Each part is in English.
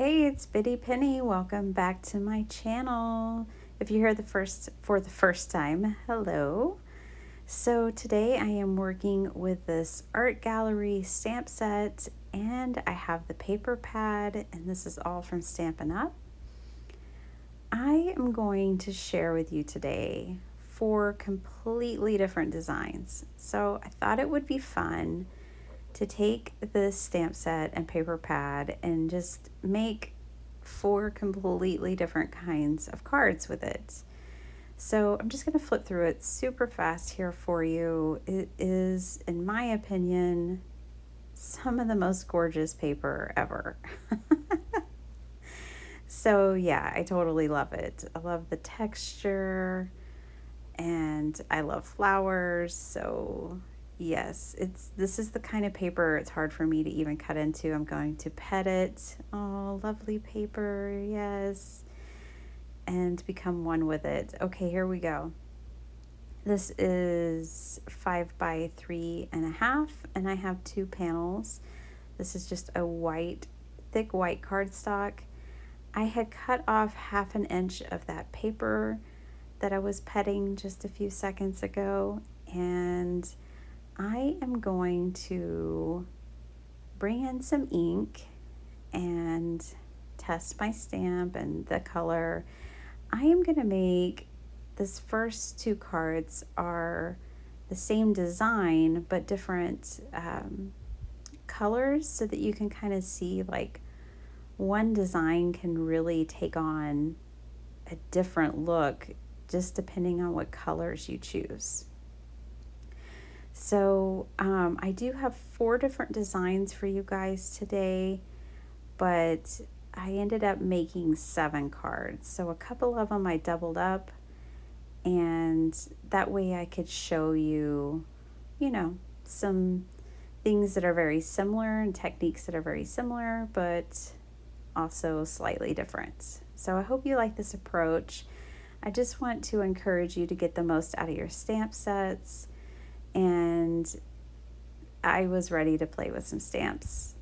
Hey, it's Biddy Penny. Welcome back to my channel. If you're here for the first time, hello. So today I am working with this art gallery stamp set, and I have the paper pad, and this is all from Stampin' Up. I am going to share with you today 4 completely different designs. So I thought it would be fun to take this stamp set and paper pad and just make 4 completely different kinds of cards with it. So I'm just going to flip through it super fast here for you. It is, in my opinion, some of the most gorgeous paper ever. So yeah, I totally love it. I love the texture and I love flowers. So yes, this is the kind of paper it's hard for me to even cut into. I'm going to pet it. Oh, lovely paper, yes. And become one with it. Okay, here we go. This is 5 by 3.5, and I have 2 panels. This is just a thick white cardstock. I had cut off 1/2 inch of that paper that I was petting just a few seconds ago, and I am going to bring in some ink and test my stamp and the color. I am going to make this first 2 cards are the same design but different colors, so that you can kind of see like one design can really take on a different look just depending on what colors you choose. So I do have 4 different designs for you guys today, but I ended up making 7 cards. So a couple of them I doubled up, and that way I could show you, some things that are very similar and techniques that are very similar, but also slightly different. So I hope you like this approach. I just want to encourage you to get the most out of your stamp sets, and I was ready to play with some stamps.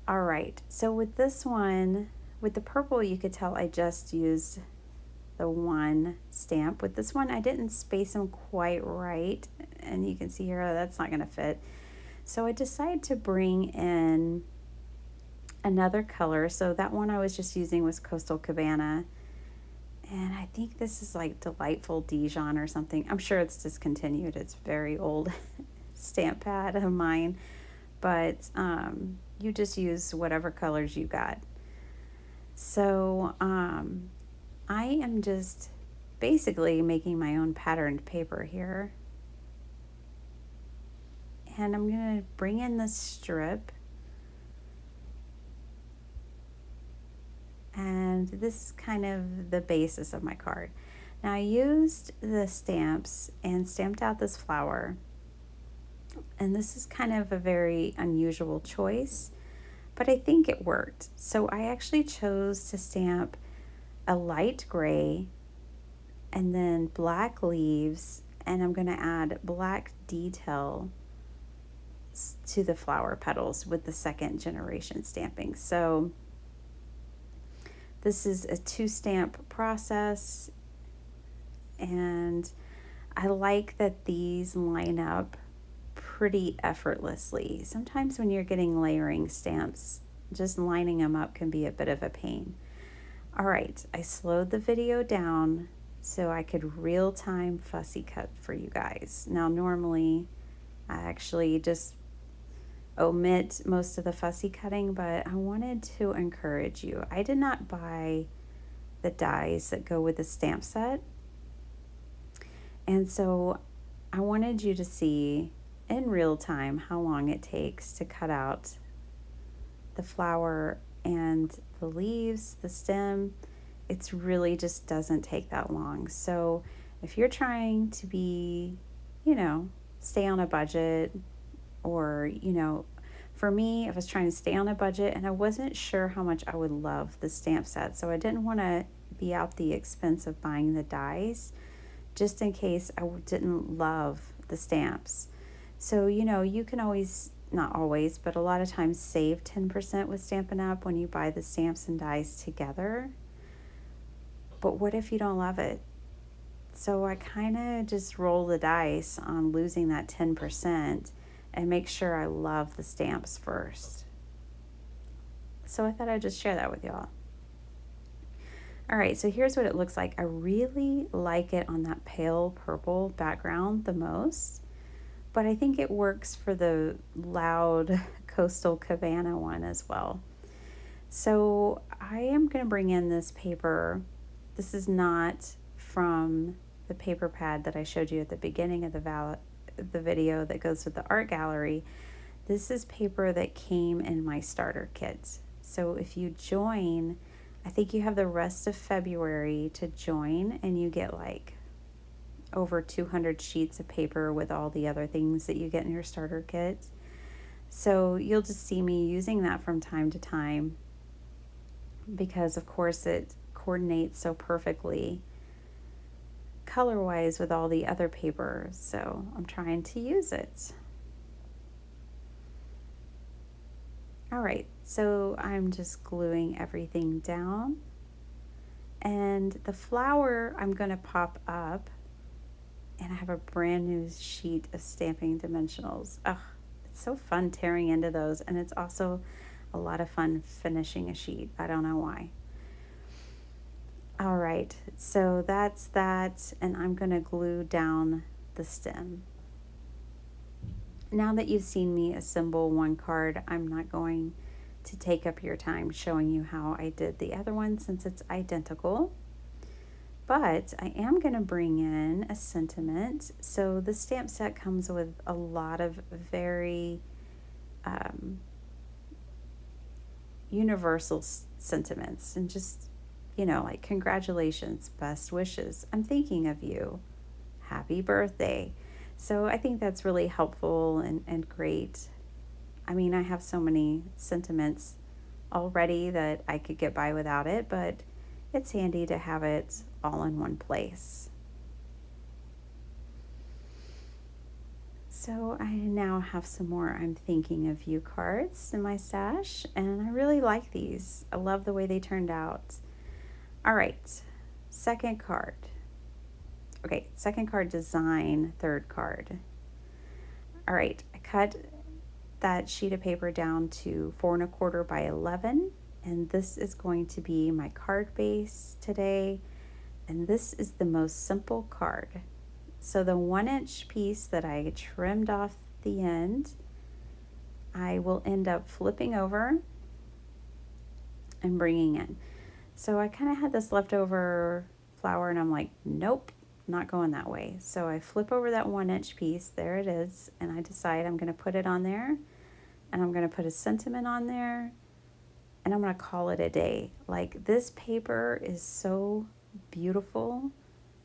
All right, so with this one, with the purple, you could tell I just used the one stamp. With this one, I didn't space them quite right, and you can see here, that's not gonna fit. So I decided to bring in another color. So that one I was just using was Coastal Cabana, and I think this is like Delightful Dijon or something. I'm sure it's discontinued. It's very old stamp pad of mine, but you just use whatever colors you got. So I am just basically making my own patterned paper here, and I'm going to bring in this strip. And this is kind of the basis of my card. Now I used the stamps and stamped out this flower, and this is kind of a very unusual choice, but I think it worked. So I actually chose to stamp a light gray and then black leaves, and I'm going to add black detail to the flower petals with the 2nd generation stamping. So this is a 2 stamp process, and I like that these line up pretty effortlessly. Sometimes when you're getting layering stamps, just lining them up can be a bit of a pain. All right, I slowed the video down so I could real-time fussy cut for you guys. Now normally I actually just omit most of the fussy cutting, but I wanted to encourage you. I did not buy the dies that go with the stamp set, and so I wanted you to see in real time how long it takes to cut out the flower and the leaves, the stem. It's really just doesn't take that long. So if you're trying to be, stay on a budget, or, for me, I was trying to stay on a budget and I wasn't sure how much I would love the stamp set. So I didn't want to be out the expense of buying the dies just in case I didn't love the stamps. So, you can always not always, but a lot of times save 10% with Stampin' Up when you buy the stamps and dies together. But what if you don't love it? So I kind of just roll the dice on losing that 10% and make sure I love the stamps first. So I thought I'd just share that with y'all. All right, so here's what it looks like. I really like it on that pale purple background the most, but I think it works for the loud Coastal Cabana one as well. So I am going to bring in this paper. This is not from the paper pad that I showed you at the beginning of the video that goes with the art gallery. This is paper that came in my starter kit. So if you join, I think you have the rest of February to join, and you get like over 200 sheets of paper with all the other things that you get in your starter kit. So you'll just see me using that from time to time because, of course, it coordinates so perfectly color-wise with all the other paper. So I'm trying to use it. All right, so I'm just gluing everything down. And the flower I'm going to pop up, and I have a brand new sheet of Stamping Dimensionals. Oh, it's so fun tearing into those, and it's also a lot of fun finishing a sheet. I don't know why. All right, so that's that, and I'm going to glue down the stem. Now that you've seen me assemble one card, I'm not going to take up your time showing you how I did the other one since it's identical. But I am going to bring in a sentiment. So the stamp set comes with a lot of very universal sentiments, and just, like congratulations, best wishes, I'm thinking of you, happy birthday. So I think that's really helpful and great. I mean, I have so many sentiments already that I could get by without it, but it's handy to have it all in one place. So I now have some more I'm thinking of you cards in my stash, and I really like these. I love the way they turned out. All right, second card. Okay, second card design, third card. All right, I cut that sheet of paper down to 4 1/4 by 11, and this is going to be my card base today. And this is the most simple card. So the 1-inch piece that I trimmed off the end, I will end up flipping over and bringing in. So I kind of had this leftover flower, and I'm like, nope, not going that way. So I flip over that 1-inch piece, there it is, and I decide I'm going to put it on there, and I'm going to put a sentiment on there, and I'm going to call it a day. Like, this paper is so beautiful.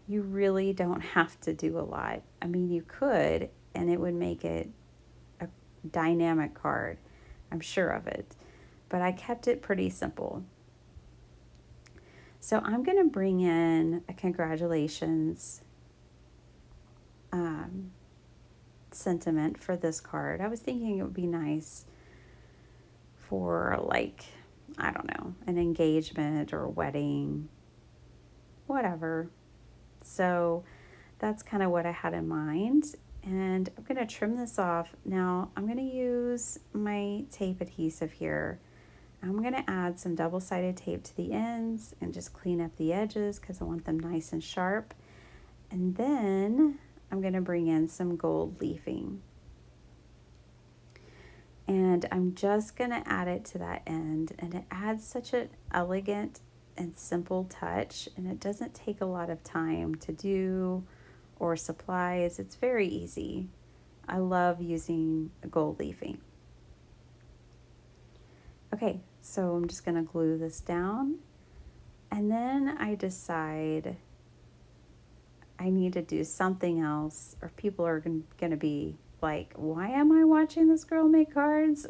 You really don't have to do a lot. I mean, you could, and it would make it a dynamic card. I'm sure of it. But I kept it pretty simple. So I'm going to bring in a congratulations sentiment for this card. I was thinking it would be nice for, like, I don't know, an engagement or a wedding, whatever. So that's kind of what I had in mind. And I'm going to trim this off. Now I'm going to use my tape adhesive here. I'm going to add some double-sided tape to the ends and just clean up the edges because I want them nice and sharp. And then I'm going to bring in some gold leafing. And I'm just going to add it to that end, and it adds such an elegant and simple touch, and it doesn't take a lot of time to do or supplies. It's very easy. I love using gold leafing. Okay, so I'm just going to glue this down, and then I decide I need to do something else, or people are going to be like, why am I watching this girl make cards?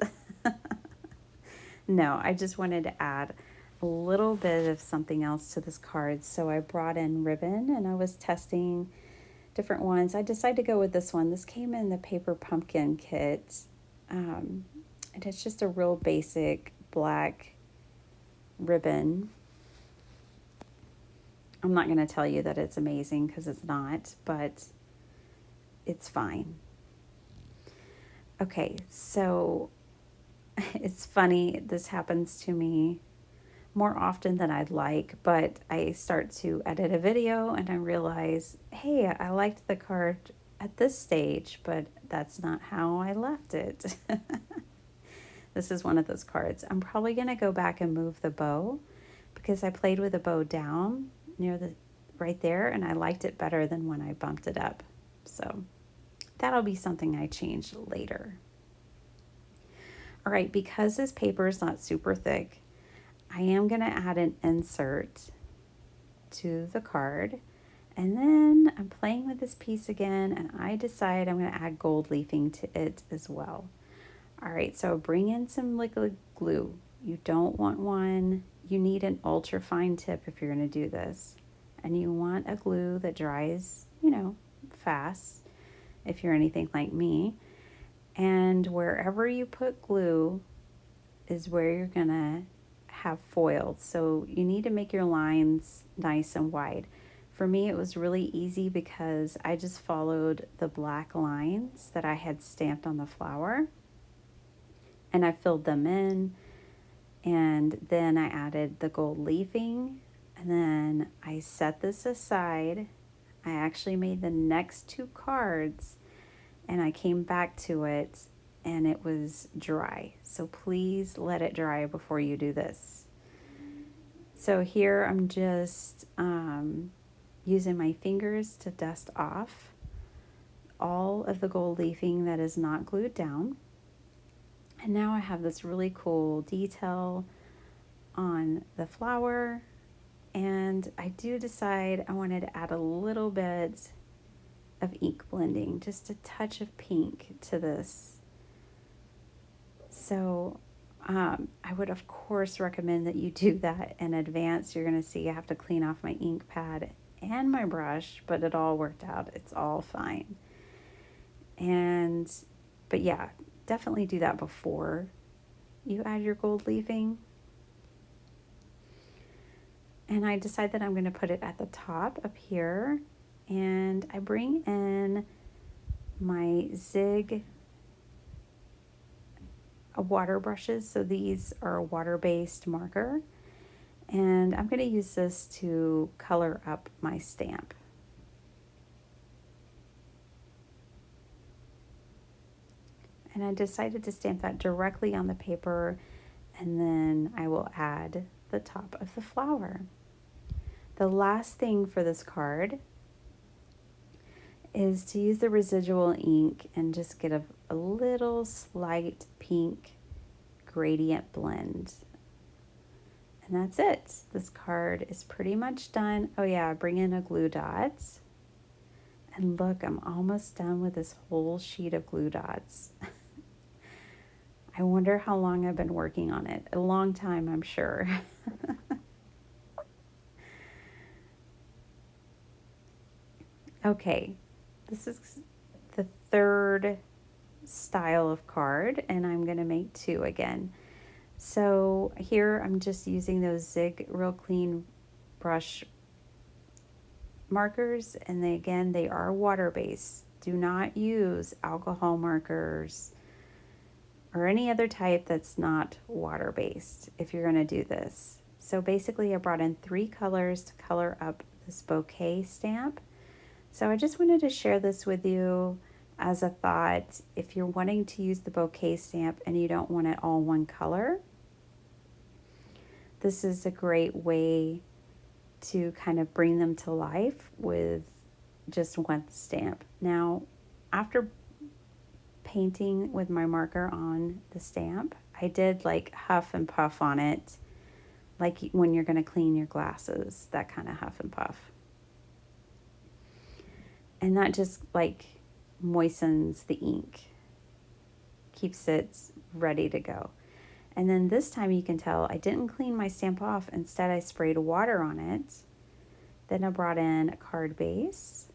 No, I just wanted to add a little bit of something else to this card. So I brought in ribbon, and I was testing different ones. I decided to go with this one. This came in the paper pumpkin kit. And it's just a real basic black ribbon. I'm not going to tell you that it's amazing because it's not, but it's fine. Okay, so it's funny, this happens to me more often than I'd like, but I start to edit a video and I realize, hey, I liked the card at this stage, but that's not how I left it. This is one of those cards. I'm probably going to go back and move the bow because I played with the bow down near the right there and I liked it better than when I bumped it up. So that'll be something I change later. All right, because this paper is not super thick, I am going to add an insert to the card. And then I'm playing with this piece again and I decide I'm going to add gold leafing to it as well. All right, so bring in some liquid glue. You don't want one, you need an ultra fine tip if you're going to do this. And you want a glue that dries, fast if you're anything like me. And wherever you put glue is where you're going to have foiled. So you need to make your lines nice and wide. For me, it was really easy because I just followed the black lines that I had stamped on the flower and I filled them in, and then I added the gold leafing, and then I set this aside. I actually made the next two cards and I came back to it and it was dry. So please let it dry before you do this. So here I'm just using my fingers to dust off all of the gold leafing that is not glued down. And now I have this really cool detail on the flower. And I do decide I wanted to add a little bit of ink blending, just a touch of pink to this. So I would of course recommend that you do that in advance. You're going to see I have to clean off my ink pad and my brush, but it all worked out. It's all fine. But yeah, definitely do that before you add your gold leafing. And I decide that I'm going to put it at the top up here. And I bring in my Zig water brushes. So these are a water-based marker. And I'm going to use this to color up my stamp. And I decided to stamp that directly on the paper, and then I will add the top of the flower. The last thing for this card is to use the residual ink and just get a little slight pink gradient blend. And that's it. This card is pretty much done. Oh yeah, I bring in a glue dot. And look, I'm almost done with this whole sheet of glue dots. I wonder how long I've been working on it. A long time, I'm sure. Okay, this is the third style of card, and I'm going to make two again. So here I'm just using those Zig Real Clean brush markers, and they are water-based. Do not use alcohol markers or any other type that's not water-based if you're going to do this. So basically I brought in 3 colors to color up this bouquet stamp. So I just wanted to share this with you as a thought. If you're wanting to use the bouquet stamp and you don't want it all one color, this is a great way to kind of bring them to life with just one stamp. Now, after painting with my marker on the stamp, I did like huff and puff on it, like when you're going to clean your glasses, that kind of huff and puff. And that just like moistens the ink, keeps it ready to go. And then this time you can tell I didn't clean my stamp off. Instead, I sprayed water on it. Then I brought in a card base.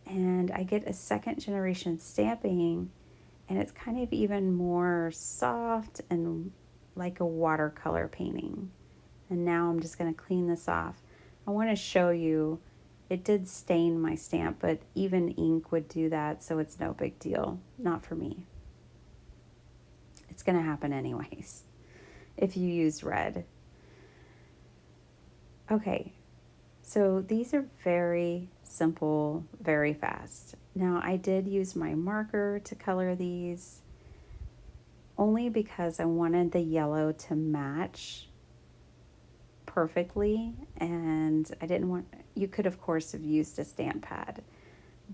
And I get a second generation stamping And it's kind of even more soft and like a watercolor painting. And now I'm just going to clean this off. I want to show you, it did stain my stamp, but even ink would do that, so it's no big deal. Not for me. It's going to happen anyways if you use red. Okay, so these are very simple, very fast. Now I did use my marker to color these only because I wanted the yellow to match perfectly, and I didn't want, you could of course have used a stamp pad,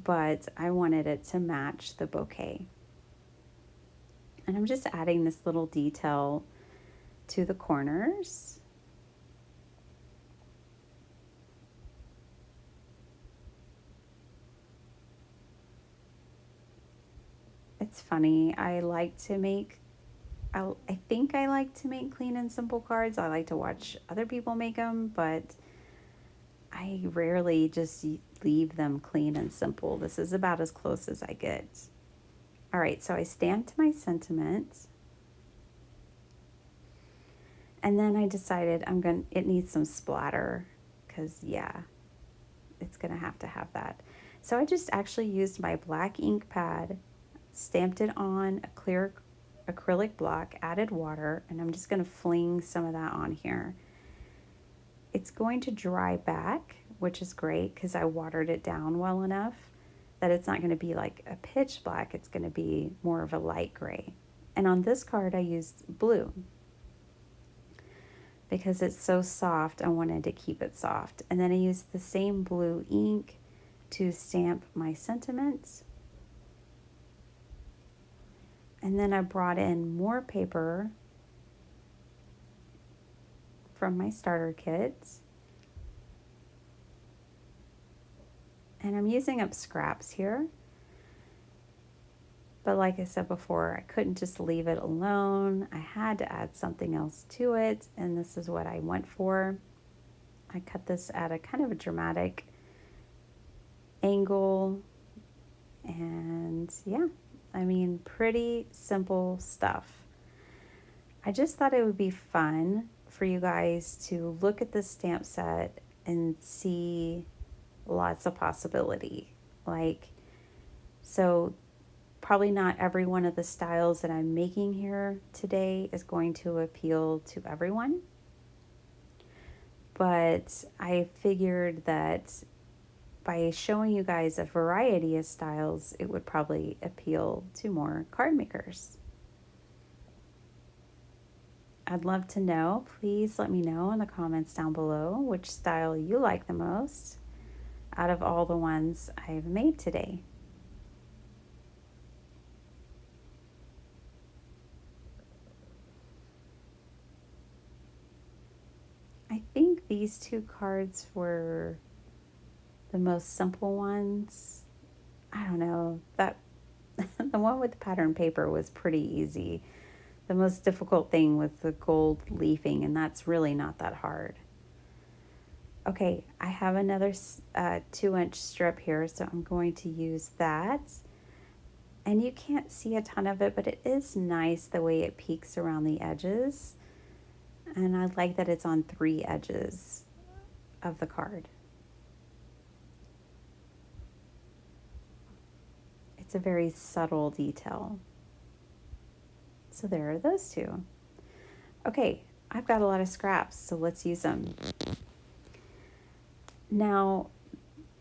but I wanted it to match the bouquet. And I'm just adding this little detail to the corners. It's funny, I think I like to make clean and simple cards. I like to watch other people make them, but I rarely just leave them clean and simple. This is about as close as I get. All right, so I stamped my sentiment. And then I decided it needs some splatter because, yeah, it's going to have that. So I just actually used my black ink pad, stamped it on a clear acrylic block, added water, and I'm just going to fling some of that on here. It's going to dry back, which is great because I watered it down well enough that it's not going to be like a pitch black. It's going to be more of a light gray. And on this card, I used blue because it's so soft. I wanted to keep it soft. And then I used the same blue ink to stamp my sentiments. And then I brought in more paper from my starter kits. And I'm using up scraps here. But like I said before, I couldn't just leave it alone. I had to add something else to it, and this is what I went for. I cut this at a kind of a dramatic angle, and yeah, I mean, pretty simple stuff. I just thought it would be fun for you guys to look at this stamp set and see lots of possibility. So probably not every one of the styles that I'm making here today is going to appeal to everyone. But I figured that by showing you guys a variety of styles, it would probably appeal to more card makers. I'd love to know. Please let me know in the comments down below which style you like the most out of all the ones I've made today. I think these two cards were the most simple ones. I don't know, that the one with the pattern paper was pretty easy. The most difficult thing was the gold leafing, and that's really not that hard. Okay, I have another 2-inch strip here, so I'm going to use that. And you can't see a ton of it, but it is nice the way it peeks around the edges. And I like that it's on 3 edges of the card. It's a very subtle detail. So there are those two. Okay, I've got a lot of scraps, so let's use them. Now,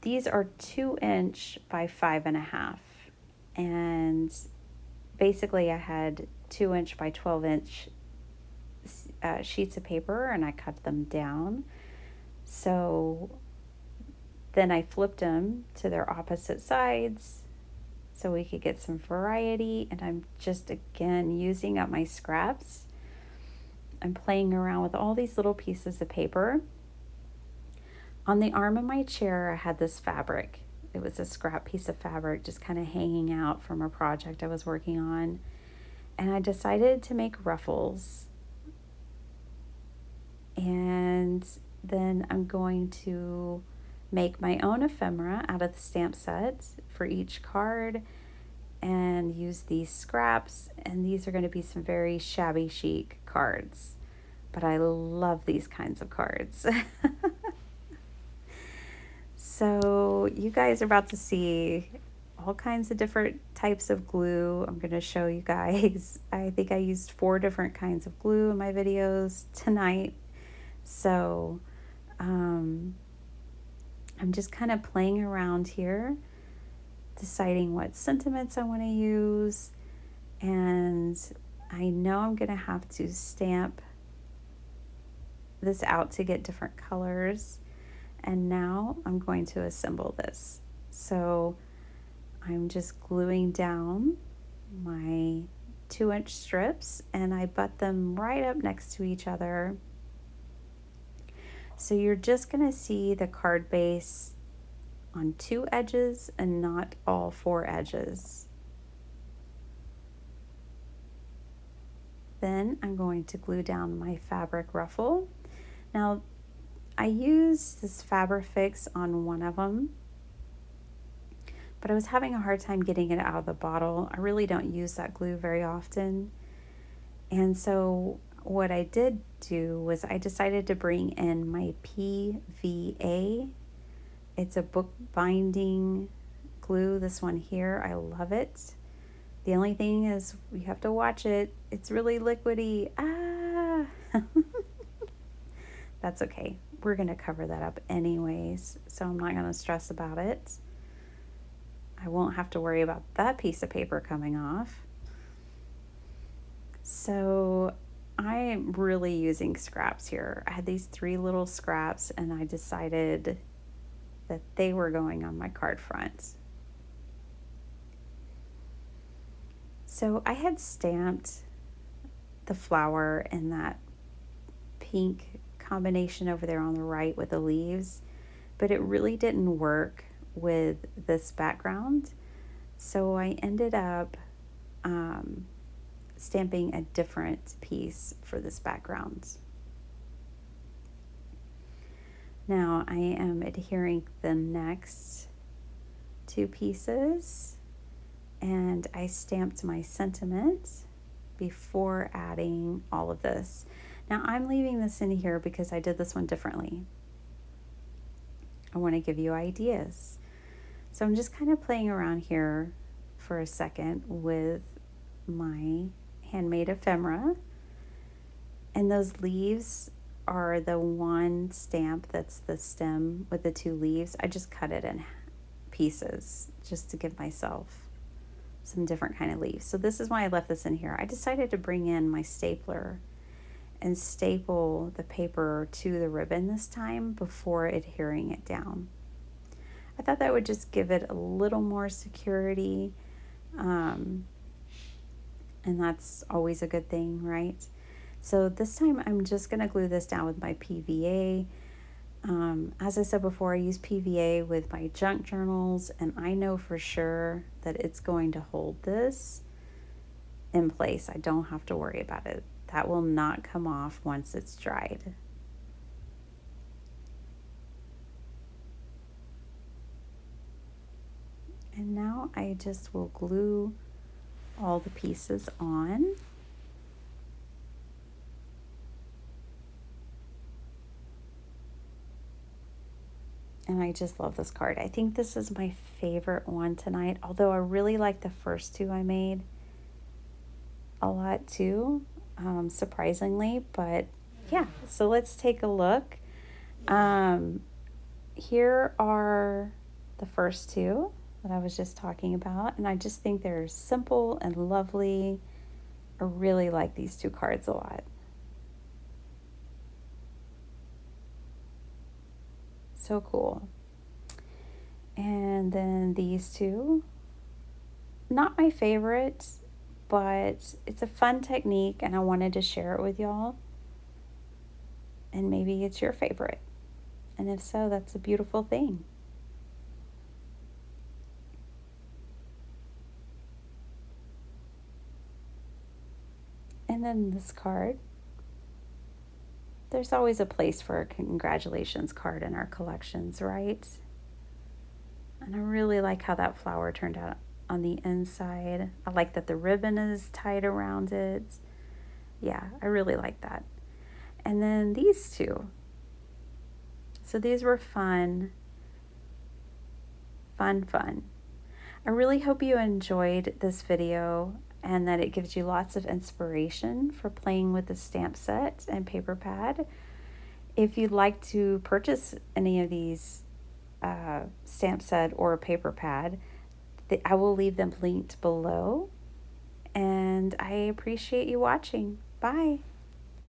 these are 2-inch by 5.5. And basically I had 2-inch by 12-inch sheets of paper, and I cut them down. So then I flipped them to their opposite sides so we could get some variety. And I'm just, again, using up my scraps. I'm playing around with all these little pieces of paper. On the arm of my chair, I had this fabric. It was a scrap piece of fabric just kind of hanging out from a project I was working on. And I decided to make ruffles. And then I'm going to make my own ephemera out of the stamp set for each card. and use these scraps, and these are going to be some very shabby chic cards, but I love these kinds of cards. So you guys are about to see all kinds of different types of glue. I'm going to show you guys. I think I used 4 different kinds of glue in my videos tonight. So I'm just kind of playing around here, deciding what sentiments I want to use. And I know I'm going to have to stamp this out to get different colors. And now I'm going to assemble this. So I'm just gluing down my 2-inch strips, and I butt them right up next to each other. So you're just going to see the card base on 2 edges and not all 4 edges. Then I'm going to glue down my fabric ruffle. Now I used this Fabrifix on one of them, but I was having a hard time getting it out of the bottle. I really don't use that glue very often. And so what I did do was I decided to bring in my PVA. It's a book binding glue, this one here. I love it. The only thing is you have to watch it. It's really liquidy. Ah! That's okay. We're going to cover that up anyways, so I'm not going to stress about it. I won't have to worry about that piece of paper coming off. So I'm really using scraps here. I had these 3 little scraps, and I decided that they were going on my card front. So I had stamped the flower in that pink combination over there on the right with the leaves, but it really didn't work with this background. So I ended up stamping a different piece for this background. Now I am adhering the next 2 pieces, and I stamped my sentiment before adding all of this. Now I'm leaving this in here because I did this one differently. I want to give you ideas. So I'm just kind of playing around here for a second with my handmade ephemera. And those leaves are the one stamp that's the stem with the 2 leaves. I just cut it in pieces just to give myself some different kind of leaves. So this is why I left this in here. I decided to bring in my stapler and staple the paper to the ribbon this time before adhering it down. I thought that would just give it a little more security, and that's always a good thing, right? So this time I'm just going to glue this down with my PVA. As I said before, I use PVA with my junk journals, and I know for sure that it's going to hold this in place. I don't have to worry about it. That will not come off once it's dried. And now I just will glue all the pieces on. And I just love this card. I think this is my favorite one tonight, although I really like the first 2 I made a lot too, surprisingly. But yeah, so let's take a look. Here are the first 2 that I was just talking about, and I just think they're simple and lovely. I really like these 2 cards a lot. So cool. And then these 2, not my favorite, but it's a fun technique and I wanted to share it with y'all. And maybe it's your favorite. And if so, that's a beautiful thing. And then this card. There's always a place for a congratulations card in our collections, right? And I really like how that flower turned out on the inside. I like that the ribbon is tied around it. Yeah, I really like that. And then these two. So these were fun. Fun. I really hope you enjoyed this video and that it gives you lots of inspiration for playing with the stamp set and paper pad. If you'd like to purchase any of these stamp set or paper pad, I will leave them linked below. And I appreciate you watching. Bye.